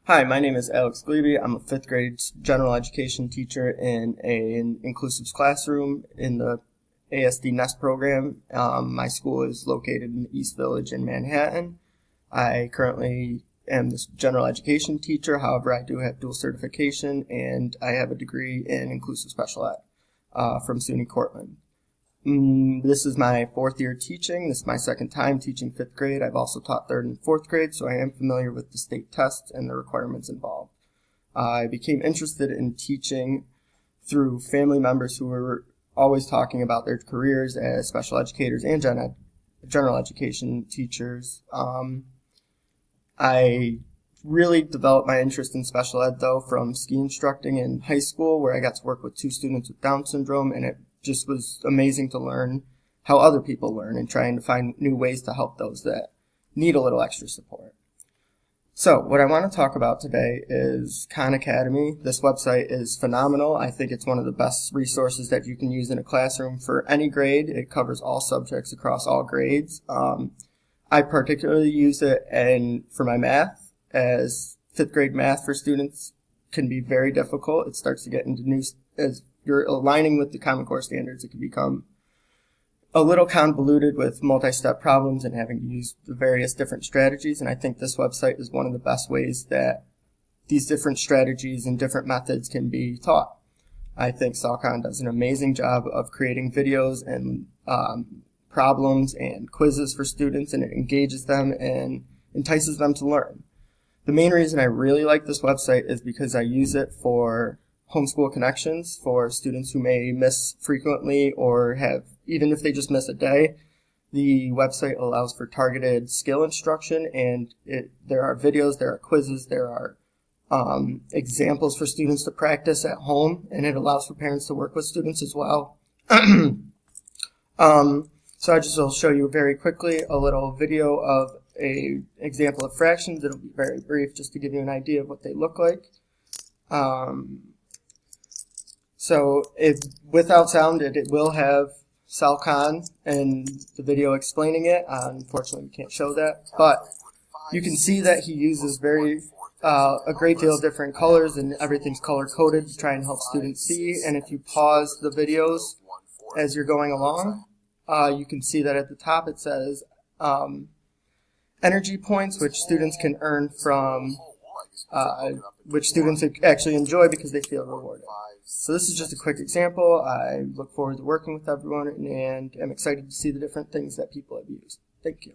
Hi, my name is Alex Glebe. I'm a fifth grade general education teacher in an inclusive classroom in the ASD Nest program. My school is located in the East Village in Manhattan. I currently am this general education teacher. However, I do have dual certification and I have a degree in inclusive special ed from SUNY Cortland. This is my fourth year teaching. This is my second time teaching fifth grade. I've also taught third and fourth grade, so I am familiar with the state tests and the requirements involved. I became interested in teaching through family members who were always talking about their careers as special educators and general education teachers. I really developed my interest in special ed, though, from ski instructing in high school, where I got to work with 2 students with Down syndrome, and it just was amazing to learn how other people learn and trying to find new ways to help those that need a little extra support. So what I want to talk about today is Khan Academy. This website is phenomenal. I think it's one of the best resources that you can use in a classroom for any grade. It covers all subjects across all grades. I particularly use it for my math, as fifth grade math for students can be very difficult. It starts to get into as you're aligning with the Common Core standards, it can become a little convoluted with multi-step problems and having to use the various different strategies. And I think this website is one of the best ways that these different strategies and different methods can be taught. I think Salcon does an amazing job of creating videos and problems and quizzes for students, and it engages them and entices them to learn. The main reason I really like this website is because I use it for homeschool connections for students who may miss frequently or even if they just miss a day. The website allows for targeted skill instruction, and there are videos, there are quizzes, there are examples for students to practice at home, and it allows for parents to work with students as well. So I just will show you very quickly a little video of an example of fractions. It'll be very brief just to give you an idea of what they look like. So without sound, it will have Salcon and the video explaining it. Unfortunately, we can't show that, but you can see that he uses a great deal of different colors, and everything's color-coded to try and help students see. And if you pause the videos as you're going along, you can see that at the top it says energy points, which students can earn from which students actually enjoy because they feel rewarded. So this is just a quick example. I look forward to working with everyone and am excited to see the different things that people have used. Thank you.